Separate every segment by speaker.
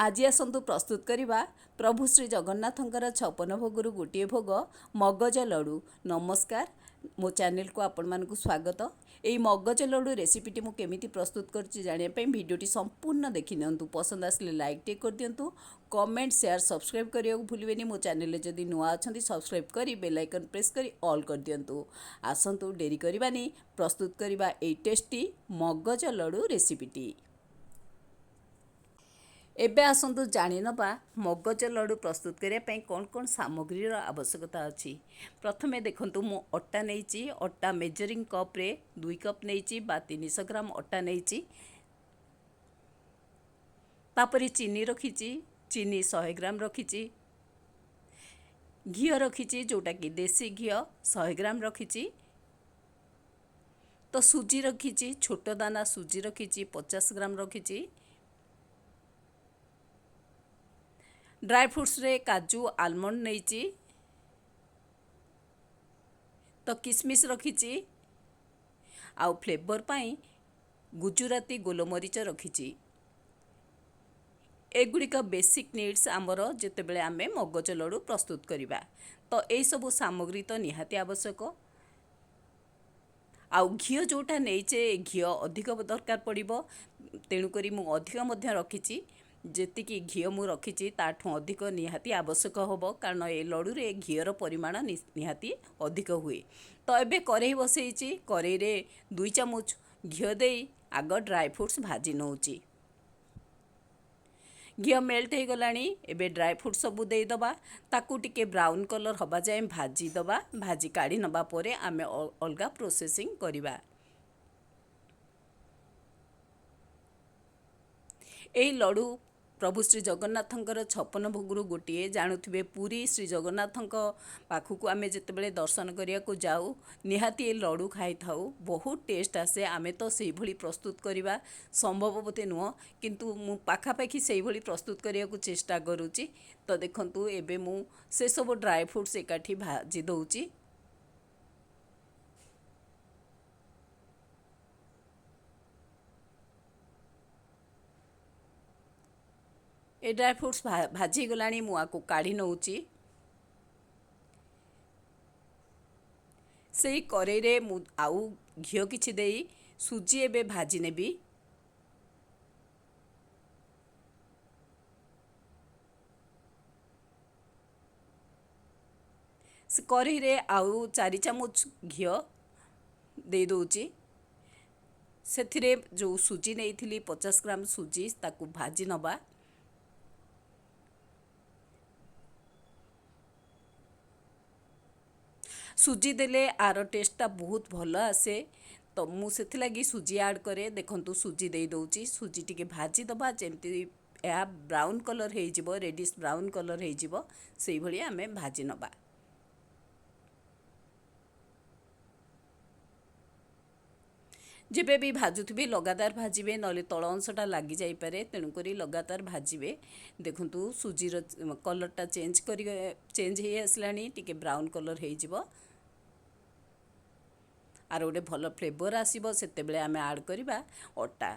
Speaker 1: आज आसतु प्रस्तुत करवा प्रभु श्री जगन्नाथंकर 56 भोगु गोटे भोग मगज लडू। नमस्कार, मो चैनल को आपण मानक स्वागत। यही मगज लडू रेसिपीटी मुझे केमी प्रस्तुत करने भिडटी संपूर्ण देखी नियंतु। पसंद आसले लाइक टे कर दिंतु, कमेंट शेयर सब्सक्राइब करने को भूलें। मो चैनल जदि नुआ अच्छा सब्सक्राइब कर बेल आइकन प्रेस कर ऑल कर दिंतु। आसतु डेरी करवानी प्रस्तुत करवा ए टेस्टी मगज लडू रेसिपीटी। एबे आसतु जानी नबा मगज लडू प्रस्तुत करने कौन कौन सामग्री आवश्यकता अच्छी। प्रथमे देखंतु मु अट्टा नहीं, अट्टा मेजरिंग कप रे 2 कप नहीं बा 300 ग्राम अट्टा नहीं। तापरे चीनी रखी, चीनी 100 ग्राम रखी। घी रखी जोटा कि देसी घी 100 ग्राम रखी। तो सुजी रखी, छोट दाना सुजी रखी 50 ग्राम रखी। ड्राई फ्रूट्स रे काजू आलमंड नहीं, तो किसमिस रखी। आउ फ्लेवर पाई गुजुराती गोलमरीच रखी। एगुड़िक बेसिक नीड्स आमर जितेबले आमे मगज लडू प्रस्तुत करिबा। तो यही सब सामग्री तो निहाती आवश्यक। आउ घी जोटा नहींचे घी अधिक दरकार पड़िबो, तेणुकरी मु अधिक मध्य रखी। जेतिकी घी मु रखी ताठू अधिक निहाती आवश्यक होबो, कारण ए लडू रे घीर परिमाण निहाती अधिक हुए। तो एबे करेई बसैची, करेई रे 2 चामच घी दे आग ड्राई फ्रूट्स भाजी नौची। घी मेल्ट हो गलानी, एबे ड्राई फ्रूट सबू दे दबा, ताकू टिके ब्राउन कलर हबा जाए भाजी दबा। भाजी काढ़ी नबा परे आमे अलगा प्रोसेसिंग करिबा। एई लडू प्रभु श्री जगन्नाथंकर 56 भोगु गोटे। जानुथिबे पुरी श्री जगन्नाथंक पाखकू आमे जितेबले दर्शन करिया को जाऊ निहाती ए लडू खाई थाऊ। बहुत टेस्ट आसे। आमे तो सेही भली प्रस्तुत करिबा संभवपते नुह, किंतु मु पाखापाखि सेही भली प्रस्तुत करिया को चेष्टा करूची। तो देखंतु एबे मु से सब ड्राई फ्रूट्स एकाठी भाजी दउची। ए ड्राई फ्रूट्स भाजी गलानी, मु आको काढ़ी नौची। सेही करेई रे मु आउ घी किछि देई सुजी एबे भाजी नेबी। से करेई रे आउ 4 चामच घी दे दउची। सेथिरे जो सुजी नेइथिली 50 ग्राम सुजी ताकू भाजी नबा। सुजी देले आर टेस्टा बहुत भल आसे, तो मुझे लगी सुजी ऐड करे। देखंतु सुजी दे दउची, सुजी टिके भाजी दबा जेमती या ब्राउन कलर हो जिवो, रेडिश ब्राउन कलर हो जिवो, सेही भली आमे भाजी नबा। जेबे भी भाजुथिबे लगातार भाजिबे, नले तळ अंशटा लागि जाई पारे, तेणुकरी लगातार भाजिबे। देखंतु सुजीर कलरटा चेंज हो आसलानी, टिके ब्राउन कलर हो जिवो आर गोटे भल फ्लेवर आसीबो। सेतेबेले आमे ऐड करिबा अट्टा।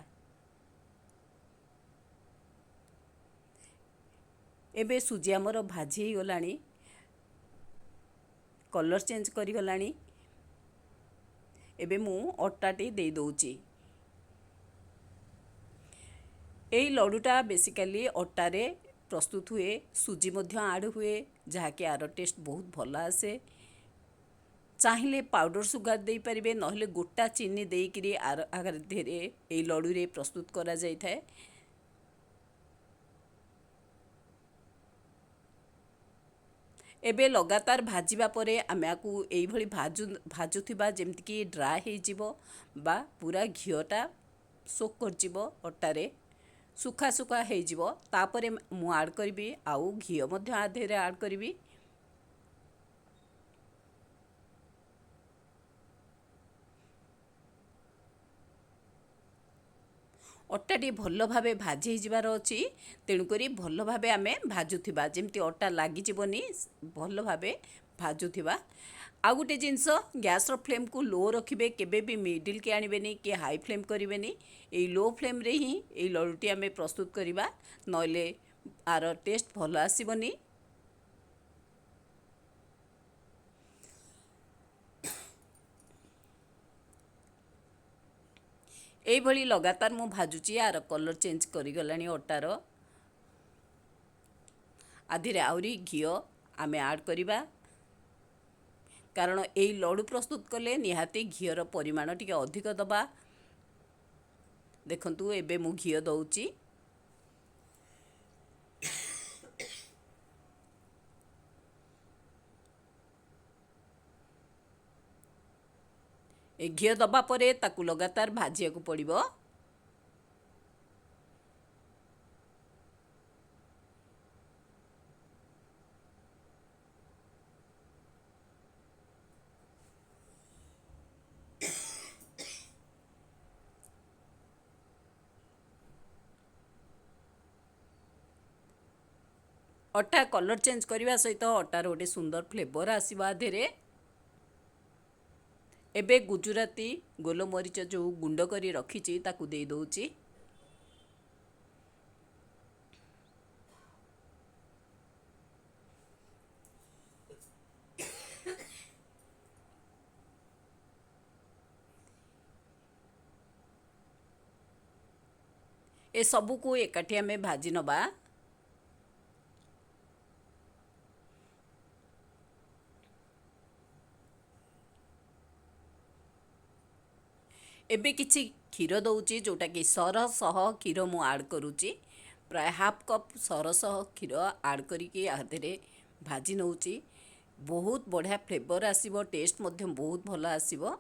Speaker 1: एबे सुजी आमर भाजी हो गलानी, कलर चेंज करी गलानी। एबे मु अट्टाटी दे दउची। एई लडूटा बेसिकली अट्टा रे प्रस्तुत हुए, सुजी मध्य ऐड हुए, जहाँकि आर टेस्ट बहुत भल आसे। चाहिए पाउडर सुगार दे पारिबे, नहले गोटा चीनी देकरी आगर धेरे ए लडू रे प्रस्तुत करा जाय थाए। एबे लगातार भाजिबा परे आमे आकू एई भली भाजुथिबा जेमति कि ड्राई हे जिवो बा पूरा घिओटा सोक कर जिवो अट्टा रे, सुखा सुखा हे जिवो। तापरे मु ऐड करबी आउ घिओ मध्य आधेरे ऐड करबी। अट्टाटी भल भावे भाजी जीवार अच्छी, तेणुकरी भल भावे आमे भाजुथिबा, जेमती अट्टा लागि जीवनी, भल भावे भाजुथिबा। आउ गोटे जिनस, गैस फ्लेम को लो रखिबे, केबे भी मिडिल के आनिबेनी कि हाई फ्लेम करिबेनी। ए लो फ्लेम रे ही ए लडूटी आमे प्रस्तुत करिबा, नले आर टेस्ट भल आसबनी। एभली लगातार मु भाजुची आर कलर चेंज करिगलानी अटार। आधिरे आउरी घिओ आमे ऐड करिबा, कारण एई लडू प्रस्तुत कले निहाती घिओर परिमाण टिके अधिक दबा। देखंतु एबे मु घिओ दउची। ए घिओ दबा परे ताकू लगातार भाजिया को पड़िबो। अटा कलर चेंज करने सहित अटार गोटे सुंदर फ्लेवर आसवा आधे। एबे गुजराती गोलमरीच जो गुंड करी रखी ताकू दे दउची। ए सबू को एकाठी आमे भाजी नबा। एबे किछि क्षीर दउची, जोटा कि सर सह क्षीर मु ऐड करूची। प्राय हाफ कप सर सह क्षीर ऐड करिके आधेरे भाजी नउची। बहुत बढ़िया फ्लेवर आसीबो, टेस्ट मध्य बहुत भल आसीबो।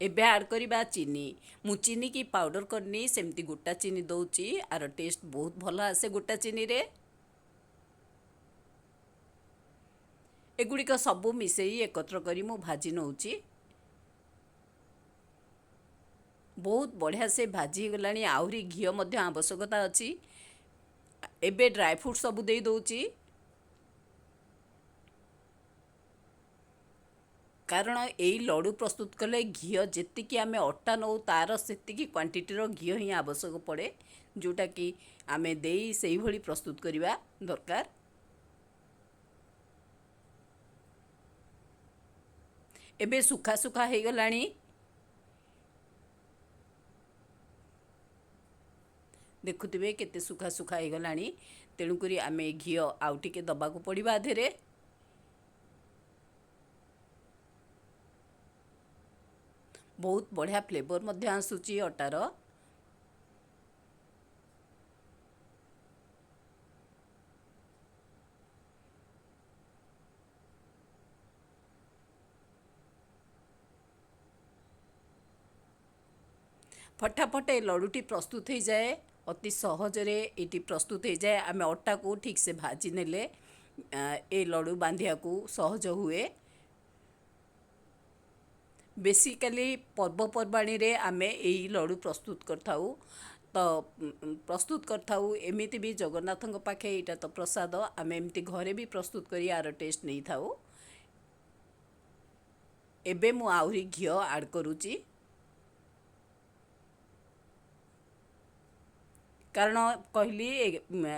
Speaker 1: एबे ऐड करिबा चीनी। मु चीनी की पाउडर करनी, सेमती गोटा चीनी दउची आर टेस्ट बहुत भल आसे गोटा चीनी रे। एगुड़िक सबू मिसेई एकत्र करी मु भाजी नउची। बहुत बढ़िया से भाजी गलानी। आहुरी घिओ मध्य आवश्यकता अछि। एबे ड्राई फ्रूट सबू दे दउची, कारण यही लडू प्रस्तुत कले घिओ जेतिकी आमे अटा नौ तार सेतिकी क्वांटिटीर घिओ ही आवश्यक पड़े, जोटा कि आमे देई सेही भली प्रस्तुत करिबा दरकार। एबे सुखा सुखा हे गलानी। देखुथिबे केते सुखा सुखा हे गलानी। तेणुकरी आमे घिओ आउ टिके दबा को पड़िबा आधेरे। बहुत बढ़िया फ्लेवर मध्य आसुची अटार। फटाफट ए लडूटी प्रस्तुत हो जाए, अति सहजरे ये प्रस्तुत हो जाए। आम अटा को ठीक से भाजी नेले ए लडू बांधिया को सहज हुए। बेसिकली पर्वपर्वाणी रे आमे यही लडू प्रस्तुत करथाऊ। तो प्रस्तुत करथाऊ एमिति भी जगन्नाथंग पाखे एटा तो प्रसाद, आमे एमती घरे भी प्रस्तुत करी आर टेस्ट नहीं थाऊ। एबे मु आहुरी घिओ ऐड करूची, कारण कहली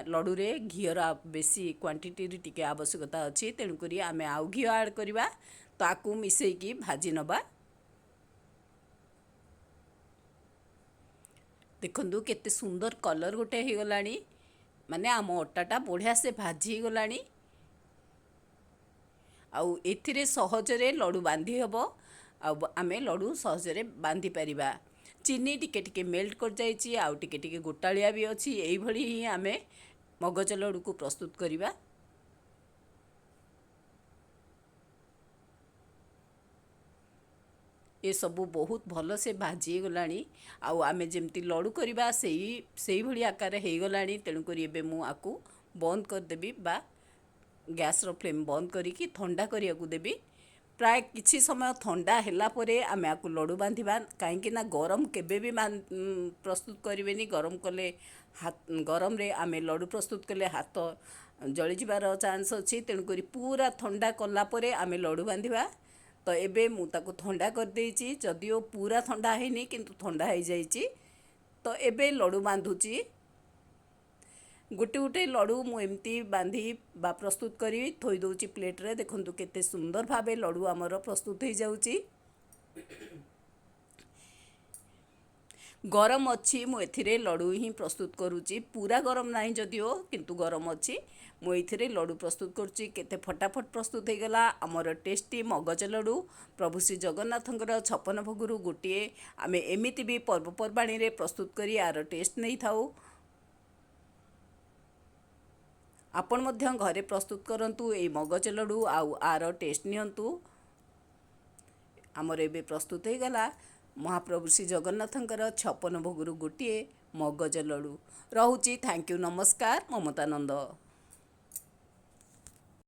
Speaker 1: लडू रे घिओर बेसी क्वांटिटी टिके आवश्यकता अच्छी। तेणुकरी आमे आउ घिओ ऐड करिबा, ताकू मिसेकी भाजी नबा। देखंतु केते सुंदर कलर गोटे हे गलानी, माने आम अटाटा बढ़िया से भाजी गलानी। आउ एथिरे सहजरे लडू बांधी हबो। आमे लडू सहजरे बांधी परिबा। चीनी टिके टिके मेल्ट कर जाइछि, आउ टिके टिके गोटालिया भी अछि। एई भली ही आमे मगज लडू को प्रस्तुत करिबा। ये सबू बहुत भल से भाजी गलानी। आउ आमे जेमती लडू करिबा सेही भली आकार हे गलानी। तेणुकरी एबे मु आकू बंद कर देबी, बा गैस रो फ्लेम बंद करिकी ठंडा करिया को देबी। प्राय किछि समय ठंडा हैला परे आमे आकू लडू बांधिबा, काहेकि ना गरम केबे भी प्रस्तुत करिवेनी। गरम कले गरम रे आमे लडू प्रस्तुत कले हाथ जली जिबार चांस अछि। तेणुकरी पूरा ठंडा कला परे आमे लडू बांधिबा। तो एबे मु ताको ठंडा कर देइची जदिओ पूरा ठंडा हैनी किंतु ठंडा हो जाइची। तो एबे लड्डू बांधुची। गोटे गोटे लड्डू मु एमती बांधी बा प्रस्तुत करी थोई दउची प्लेट रे। देखंतु केते सुंदर भाबे लड्डू हमर प्रस्तुत हो जाउची। गरम अच्छी मु एथिरे लड्डू ही प्रस्तुत करुची। पूरा गरम नहीं जदिओ किंतु गरम अच्छी मु एथिरे लड्डू प्रस्तुत करुची। केते फटाफट प्रस्तुत हो गला हमर टेस्टी मगज लड्डू। प्रभु श्री जगन्नाथंकर 56 भोगरु गोटे आमे एमिति भी पर्वपर्वाणी रे प्रस्तुत करी आर टेस्ट नहीं थाउ। आपण मध्य घरे प्रस्तुत करंतु ए मगज लड्डू आउ आर टेस्ट नियंतु। आमर एबे प्रस्तुत हो गला महाप्रभु श्री जगन्नाथंकर 56 भोगरु गोटे मगज लड्डू। रहुची। Thank you. नमस्कार। ममता नंद।